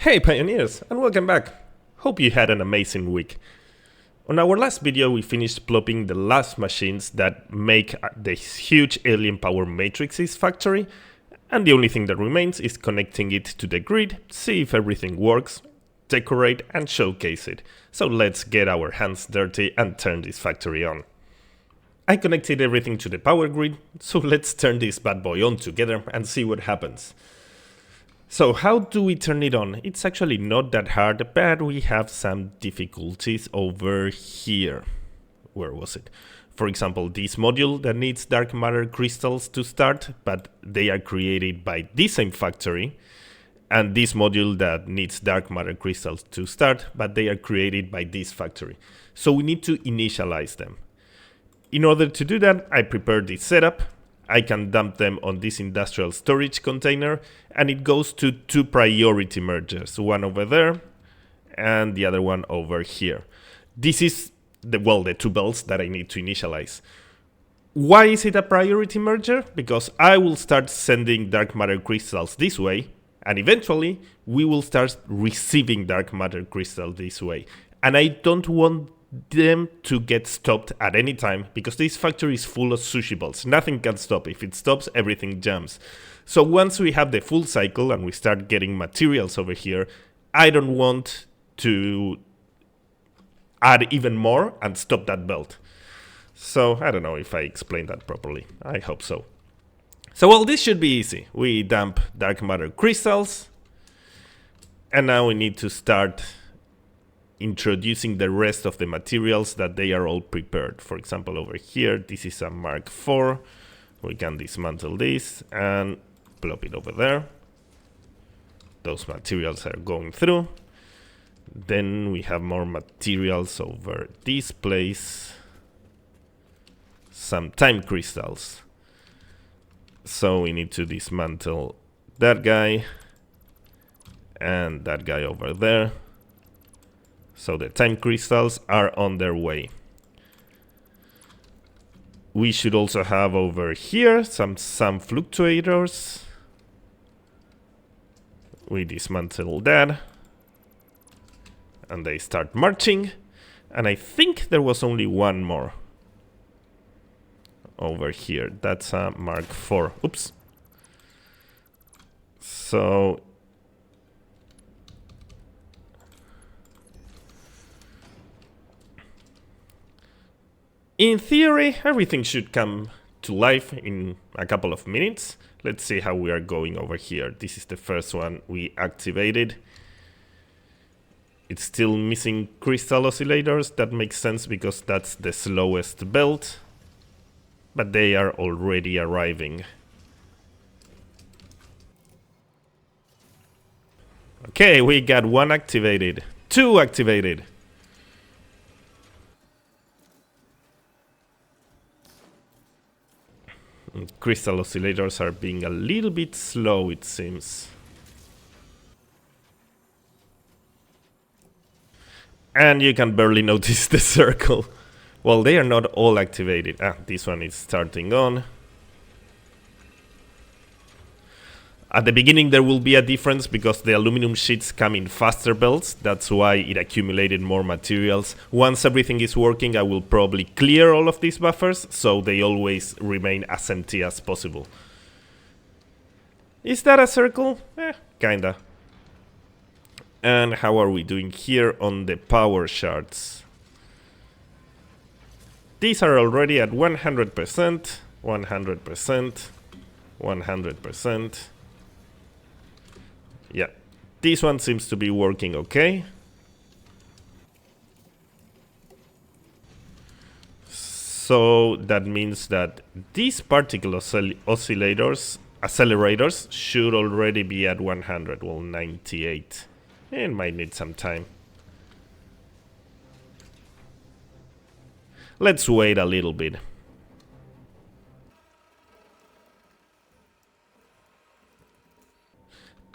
Hey pioneers, and welcome back. Hope you had an amazing week. On our last video we finished plopping the last machines that make this huge alien power matrix's factory, and the only thing that remains is connecting it to the grid, see if everything works, decorate and showcase it. So let's get our hands dirty and turn this factory on. I connected everything to the power grid, so let's turn this bad boy on together and see what happens. So how do we turn it on? It's actually not that hard, but we have some difficulties over here. Where was it? For example, this module that needs dark matter crystals to start, but they are created by this same factory. And this module that needs dark matter crystals to start, but they are created by this factory. So we need to initialize them. In order to do that, I prepared this setup. I can dump them on this industrial storage container, and it goes to two priority mergers, one over there and the other one over here. This is the two belts that I need to initialize. Why is it a priority merger? Because I will start sending dark matter crystals this way, and eventually we will start receiving dark matter crystals this way. And I don't want them to get stopped at any time, because this factory is full of sushibles. Nothing can stop. If it stops, everything jumps. So once we have the full cycle and we start getting materials over here, I don't want to add even more and stop that belt. So I don't know if I explained that properly. I hope so. So well, this should be easy. We dump dark matter crystals, and now we need to start introducing the rest of the materials that they are all prepared. For example, over here, this is a Mark IV. We can dismantle this and plop it over there. Those materials are going through. Then we have more materials over this place. Some time crystals. So we need to dismantle that guy and that guy over there. So the time crystals are on their way. We should also have over here some fluctuators. We dismantle that. And they start marching. And I think there was only one more over here. That's a Mark IV. Oops. So in theory, everything should come to life in a couple of minutes. Let's see how we are going over here. This is the first one we activated. It's still missing crystal oscillators. That makes sense because that's the slowest belt. But they are already arriving. Okay, we got one activated. Two activated. Crystal oscillators are being a little bit slow, it seems. And you can barely notice the circle. Well, they are not all activated. This one is starting on. At the beginning there will be a difference because the aluminum sheets come in faster belts. That's why it accumulated more materials. Once everything is working, I will probably clear all of these buffers, so they always remain as empty as possible. Is that a circle? Kinda. And how are we doing here on the power shards? These are already at 100%, 100%, 100%. Yeah, this one seems to be working okay. So that means that these particle accelerators should already be at 100, well 98. It might need some time. Let's wait a little bit.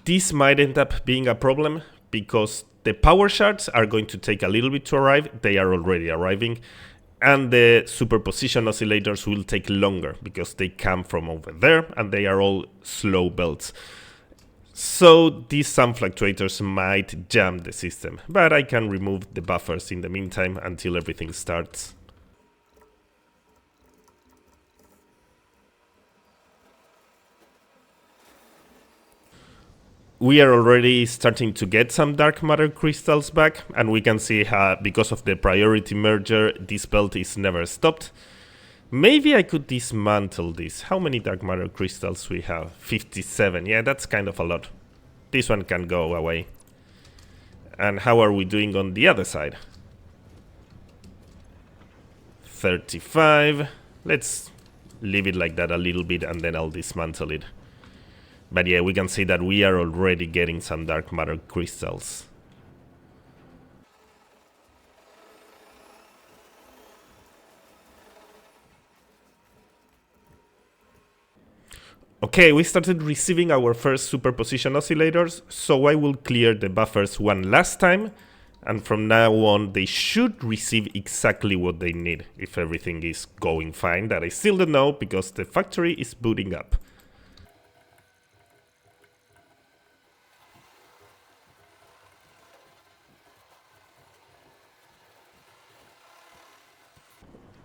This might end up being a problem because the power shards are going to take a little bit to arrive. They are already arriving. And the superposition oscillators will take longer because they come from over there and they are all slow belts. So these some fluctuators might jam the system, but I can remove the buffers in the meantime until everything starts. We are already starting to get some dark matter crystals back, and we can see how, because of the priority merger, this belt is never stopped. Maybe I could dismantle this. How many dark matter crystals we have? 57. Yeah, that's kind of a lot. This one can go away. And how are we doing on the other side? 35. Let's leave it like that a little bit and then I'll dismantle it. But yeah, we can see that we are already getting some dark matter crystals. Okay, we started receiving our first superposition oscillators, so I will clear the buffers one last time, and from now on they should receive exactly what they need, if everything is going fine, that I still don't know because the factory is booting up.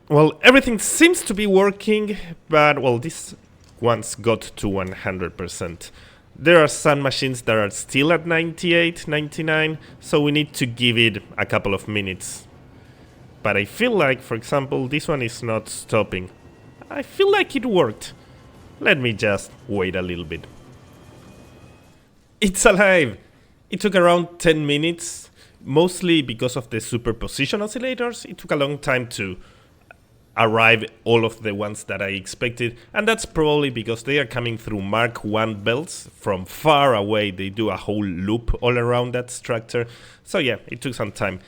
Well, everything seems to be working, but well, this one's got to 100%. There are some machines that are still at 98, 99, so we need to give it a couple of minutes. But I feel like, for example, this one is not stopping. I feel like it worked. Let me just wait a little bit. It's alive! It took around 10 minutes, mostly because of the superposition oscillators. It took a long time to arrive all of the ones that I expected, and that's probably because they are coming through Mark 1 belts from far away. They do a whole loop all around that structure, so yeah, it took some time.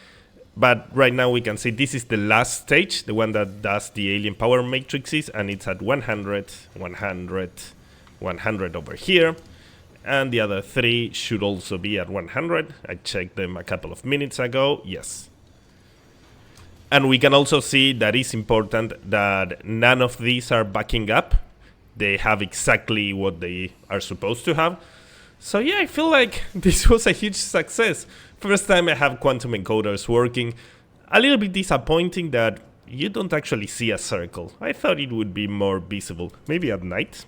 But right now we can see this is the last stage, the one that does the alien power matrices, and it's at 100, 100, 100 over here, and the other three should also be at 100. I checked them a couple of minutes ago. Yes. And we can also see that it's important that none of these are backing up. They have exactly what they are supposed to have. So yeah, I feel like this was a huge success. First time I have quantum encoders working. A little bit disappointing that you don't actually see a circle. I thought it would be more visible. Maybe at night?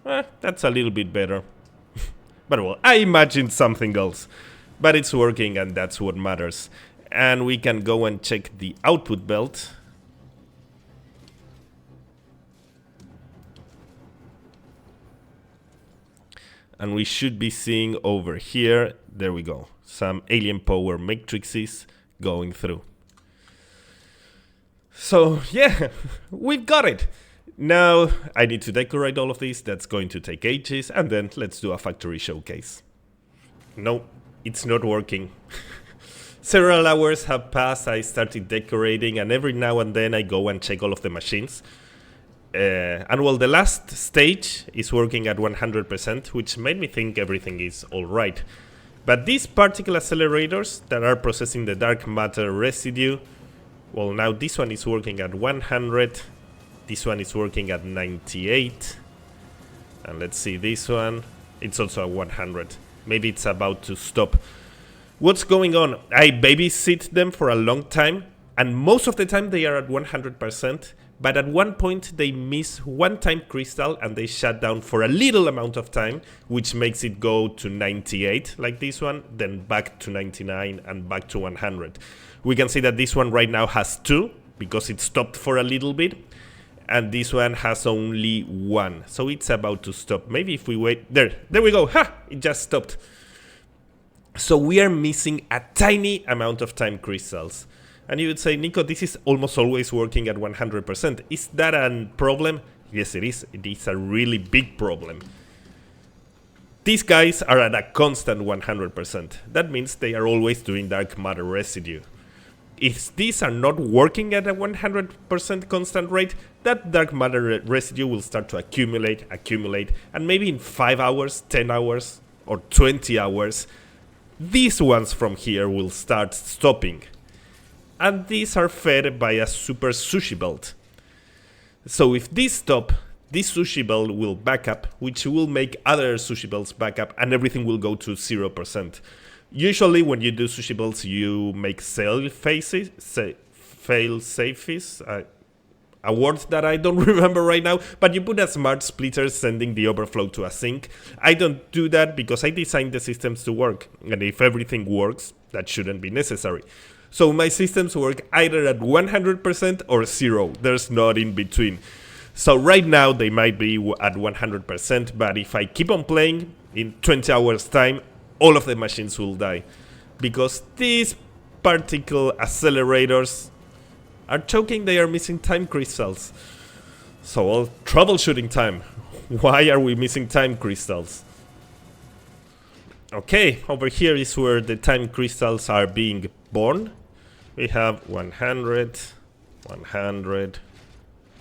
That's a little bit better. But well, I imagined something else. But it's working, and that's what matters. And we can go and check the output belt. And we should be seeing over here, there we go, some alien power matrices going through. So yeah, we've got it. Now I need to decorate all of these. That's going to take ages, and then let's do a factory showcase. No. It's not working. Several hours have passed, I started decorating, and every now and then I go and check all of the machines. And well, the last stage is working at 100%, which made me think everything is alright. But these particle accelerators that are processing the dark matter residue, well, now this one is working at 100, this one is working at 98, and let's see this one, it's also at 100. Maybe it's about to stop. What's going on? I babysit them for a long time, and most of the time they are at 100%, but at one point they miss one time crystal and they shut down for a little amount of time, which makes it go to 98 like this one, then back to 99 and back to 100. We can see that this one right now has 2 because it stopped for a little bit. And this one has only 1, so it's about to stop. Maybe if we wait, there we go, ha, it just stopped. So we are missing a tiny amount of time crystals. And you would say, Nico, this is almost always working at 100%. Is that a problem? Yes, it is. It is a really big problem. These guys are at a constant 100%. That means they are always doing dark matter residue. If these are not working at a 100% constant rate, that dark matter residue will start to accumulate, and maybe in 5 hours, 10 hours, or 20 hours, these ones from here will start stopping. And these are fed by a super sushi belt. So if these stop, this sushi belt will back up, which will make other sushi belts back up, and everything will go to 0%. Usually when you do sushi belts, you make fail safes, a word that I don't remember right now, but you put a smart splitter sending the overflow to a sink. I don't do that because I designed the systems to work, and if everything works, that shouldn't be necessary. So my systems work either at 100% or 0. There's not in between. So right now they might be at 100%, but if I keep on playing, in 20 hours time, all of the machines will die. Because these particle accelerators are choking, they are missing time crystals. So all troubleshooting time. Why are we missing time crystals? Okay, over here is where the time crystals are being born. We have 100, 100,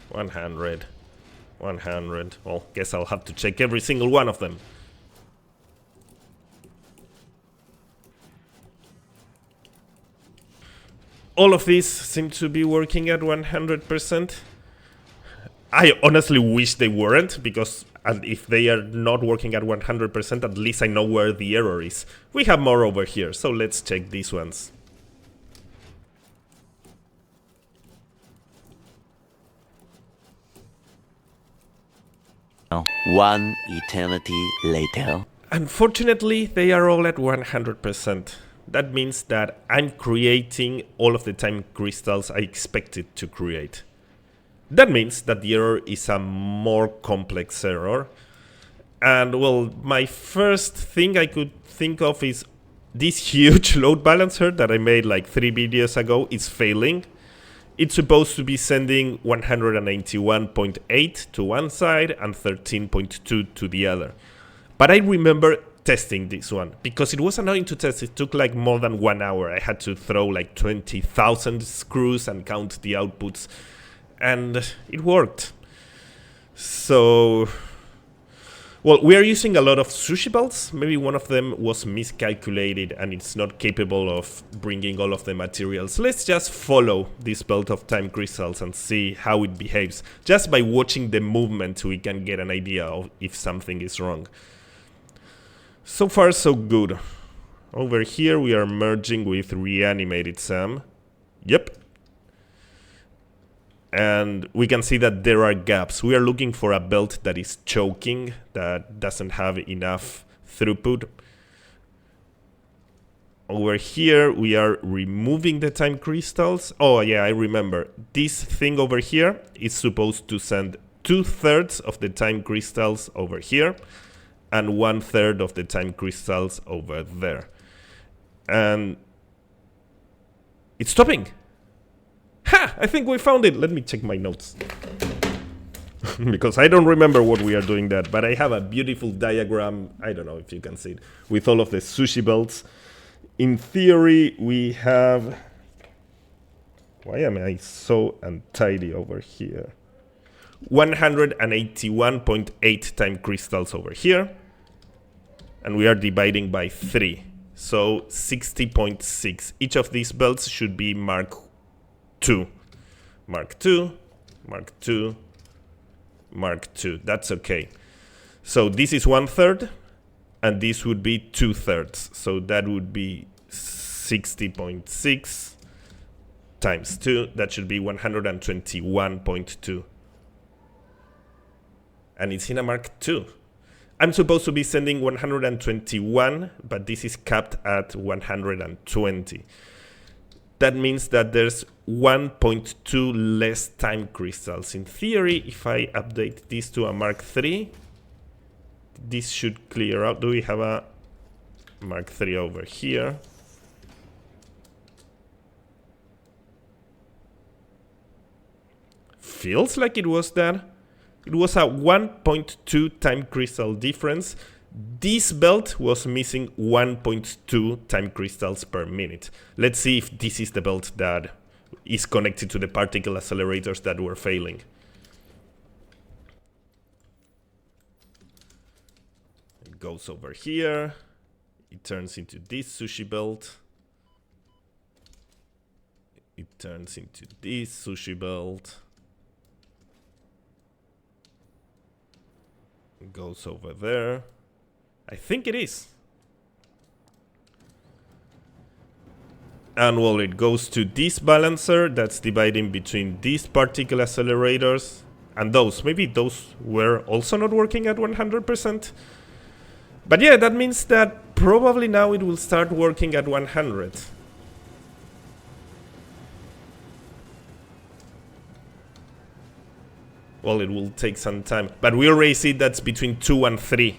100, 100. Well, guess I'll have to check every single one of them. All of these seem to be working at 100%. I honestly wish they weren't, because if they are not working at 100%, at least I know where the error is. We have more over here, so let's check these ones. One eternity later. Unfortunately, they are all at 100%. That means that I'm creating all of the time crystals I expected to create. That means that the error is a more complex error. And well, my first thing I could think of is this huge load balancer that I made like 3 videos ago is failing. It's supposed to be sending 191.8 to one side and 13.2 to the other. But I remember testing this one because it was annoying to test. It took like more than 1 hour. I had to throw like 20,000 screws and count the outputs, and it worked. So, well, we are using a lot of sushi belts. Maybe one of them was miscalculated and it's not capable of bringing all of the materials. Let's just follow this belt of time crystals and see how it behaves. Just by watching the movement, we can get an idea of if something is wrong. So far, so good. Over here, we are merging with reanimated Sam. Yep. And we can see that there are gaps. We are looking for a belt that is choking, that doesn't have enough throughput. Over here, we are removing the time crystals. Oh yeah, I remember. This thing over here is supposed to send 2/3 of the time crystals over here and 1/3 of the time crystals over there. And it's stopping. Ha! I think we found it. Let me check my notes. Because I don't remember what we are doing that, but I have a beautiful diagram, I don't know if you can see it, with all of the sushi belts. In theory, we have... Why am I so untidy over here? 181.8 time crystals over here. And we are dividing by 3. So 60.6. Each of these belts should be Mark 2. Mark 2, Mark 2, Mark 2. That's okay. So this is 1/3, and this would be 2/3. So that would be 60.6 times 2. That should be 121.2. And it's in a Mark 2. I'm supposed to be sending 121, but this is capped at 120. That means that there's 1.2 less time crystals. In theory, if I update this to a Mark 3, this should clear out. Do we have a Mark 3 over here? Feels like it was that. It was a 1.2 time crystal difference. This belt was missing 1.2 time crystals per minute. Let's see if this is the belt that is connected to the particle accelerators that were failing. It goes over here. It turns into this sushi belt. It turns into this sushi belt. It goes over there. I think it is. And well, it goes to this balancer that's dividing between these particle accelerators and those. Maybe those were also not working at 100%. But yeah, that means that probably now it will start working at 100. Well, it will take some time. But we already see that's between 2 and 3.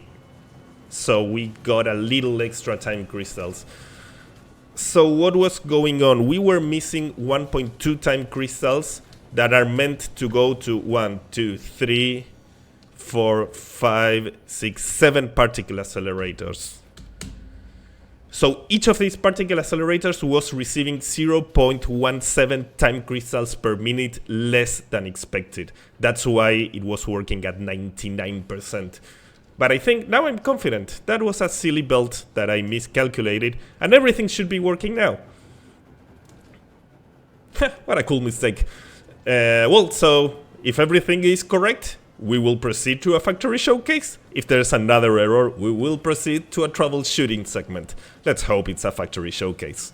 So we got a little extra time crystals. So what was going on? We were missing 1.2 time crystals that are meant to go to 1, 2, 3, 4, 5, 6, 7 particle accelerators. So each of these particle accelerators was receiving 0.17 time crystals per minute less than expected. That's why it was working at 99%. But I think now I'm confident. That was a silly belt that I miscalculated, and everything should be working now. What a cool mistake. Well, so if everything is correct, we will proceed to a factory showcase. If there's another error, we will proceed to a troubleshooting segment. Let's hope it's a factory showcase.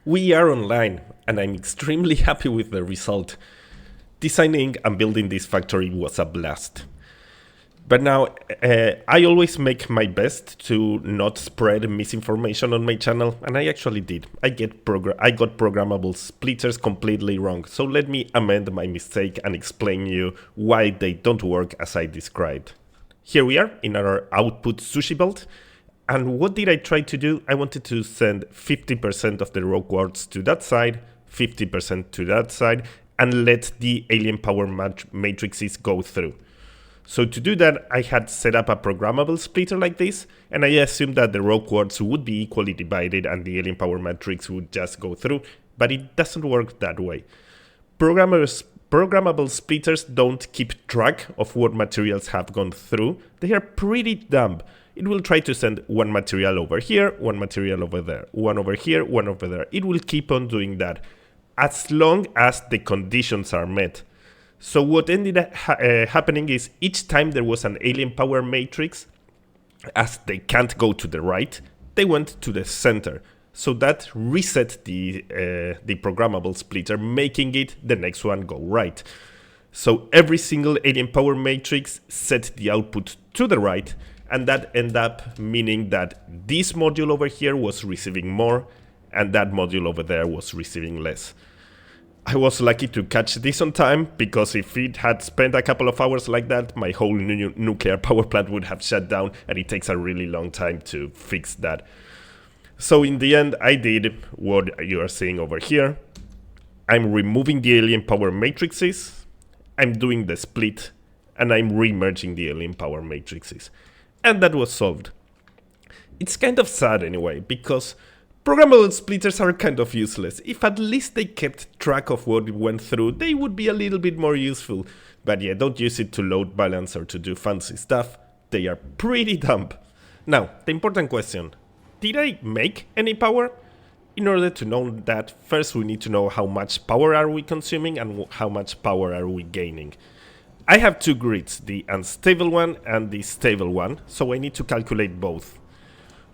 We are online, and I'm extremely happy with the result. Designing and building this factory was a blast. But now, I always make my best to not spread misinformation on my channel, and I actually did. I got programmable splitters completely wrong, so let me amend my mistake and explain you why they don't work as I described. Here we are in our output sushi belt. And what did I try to do? I wanted to send 50% of the raw quartz to that side, 50% to that side, and let the alien power matrices go through. So to do that, I had set up a programmable splitter like this, and I assumed that the raw quartz would be equally divided and the alien power matrix would just go through, but it doesn't work that way. Programmable splitters don't keep track of what materials have gone through. They are pretty dumb. It will try to send one material over here, one material over there, one over here, one over there. It will keep on doing that as long as the conditions are met. So what ended up happening is each time there was an alien power matrix, as they can't go to the right, they went to the center. So that reset the programmable splitter, making it the next one go right. So every single alien power matrix set the output to the right, and that ended up meaning that this module over here was receiving more, and that module over there was receiving less. I was lucky to catch this on time, because if it had spent a couple of hours like that, my whole nuclear power plant would have shut down, and it takes a really long time to fix that. So in the end, I did what you are seeing over here. I'm removing the alien power matrices, I'm doing the split, and I'm remerging the alien power matrices. And that was solved. It's kind of sad anyway, because programmable splitters are kind of useless. If at least they kept track of what went through, they would be a little bit more useful. But yeah, don't use it to load balance or to do fancy stuff. They are pretty dumb. Now, the important question. Did I make any power? In order to know that, first we need to know how much power are we consuming and how much power are we gaining. I have two grids, the unstable one and the stable one, so I need to calculate both.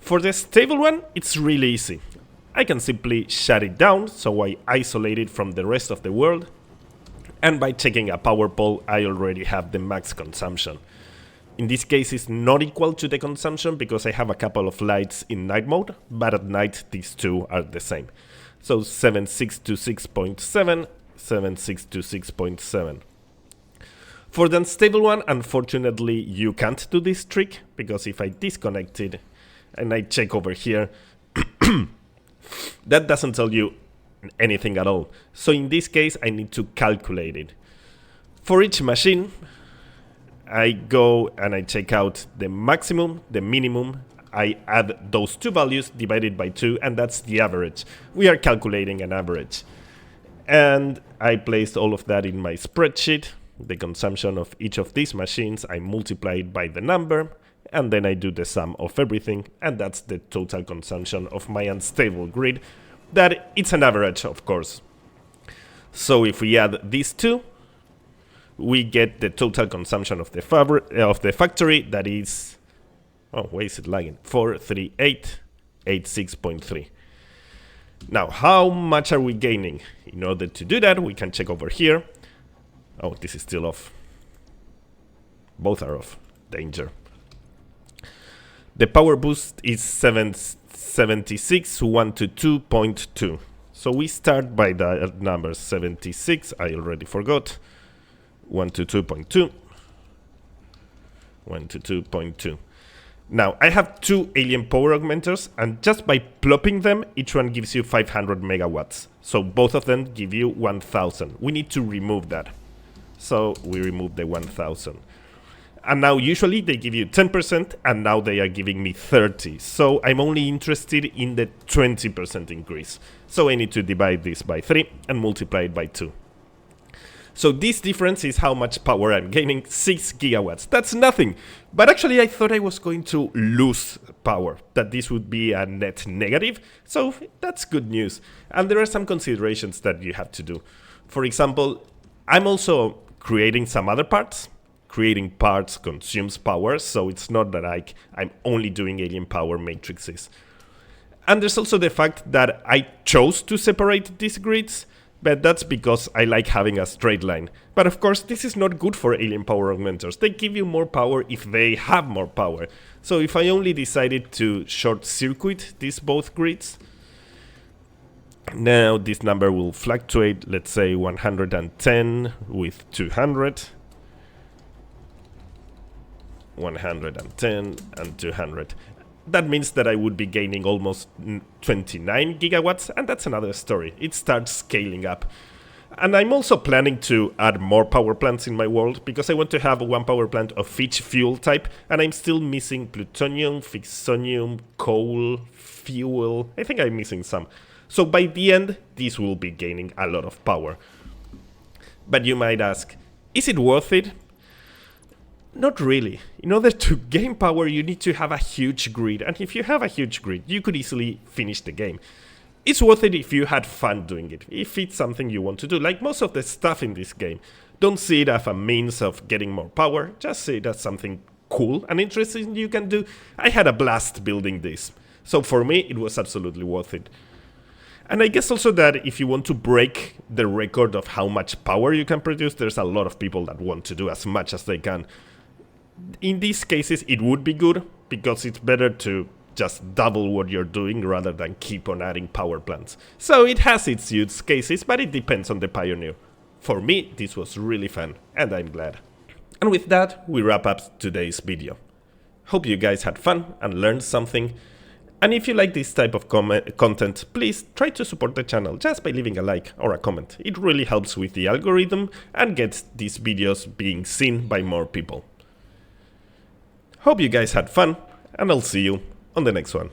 For the stable one, it's really easy. I can simply shut it down, so I isolate it from the rest of the world, and by checking a power pole, I already have the max consumption. In this case, it's not equal to the consumption because I have a couple of lights in night mode, but at night these two are the same. So 7626.7, 7626.7. For the unstable one, unfortunately, you can't do this trick, because if I disconnect it and I check over here, that doesn't tell you anything at all. So in this case, I need to calculate it. For each machine, I go and I check out the maximum, the minimum, I add those two values divided by 2, and that's the average. We are calculating an average. And I placed all of that in my spreadsheet. The consumption of each of these machines, I multiply it by the number, and then I do the sum of everything, and that's the total consumption of my unstable grid. That it's an average, of course. So if we add these two, we get the total consumption of the factory, that is, oh, why is it lagging? 43886.3. Now, how much are we gaining? In order to do that, we can check over here. Oh, this is still off. Both are off. Danger. The power boost is 776.122.2. So we start by the number 76. I already forgot. 122.2. 122.2. Now, I have two alien power augmenters, and just by plopping them, each one gives you 500 megawatts. So both of them give you 1000. We need to remove that. So we remove the 1000. And now usually they give you 10%, and now they are giving me 30. So I'm only interested in the 20% increase. So I need to divide this by 3 and multiply it by 2. So this difference is how much power I'm gaining, 6 gigawatts. That's nothing. But actually I thought I was going to lose power, that this would be a net negative. So that's good news. And there are some considerations that you have to do. For example, I'm also creating some other parts. Creating parts consumes power, so it's not that I'm only doing alien power matrices. And there's also the fact that I chose to separate these grids, but that's because I like having a straight line. But of course, this is not good for alien power augmenters. They give you more power if they have more power. So if I only decided to short circuit these both grids, now this number will fluctuate, let's say 110 with 200, 110 and 200. That means that I would be gaining almost 29 gigawatts, and that's another story. It starts scaling up. And I'm also planning to add more power plants in my world, because I want to have one power plant of each fuel type, and I'm still missing plutonium, fixonium, coal, fuel. I think I'm missing some. So by the end, this will be gaining a lot of power. But you might ask, is it worth it? Not really. In order to gain power, you need to have a huge grid, and if you have a huge grid, you could easily finish the game. It's worth it if you had fun doing it, if it's something you want to do, like most of the stuff in this game. Don't see it as a means of getting more power, just see it as something cool and interesting you can do. I had a blast building this, so for me it was absolutely worth it. And I guess also that if you want to break the record of how much power you can produce, there's a lot of people that want to do as much as they can. In these cases, it would be good, because it's better to just double what you're doing rather than keep on adding power plants. So it has its use cases, but it depends on the pioneer. For me, this was really fun, and I'm glad. And with that, we wrap up today's video. Hope you guys had fun and learned something. And if you like this type of content, please try to support the channel just by leaving a like or a comment. It really helps with the algorithm and gets these videos being seen by more people. Hope you guys had fun, and I'll see you on the next one.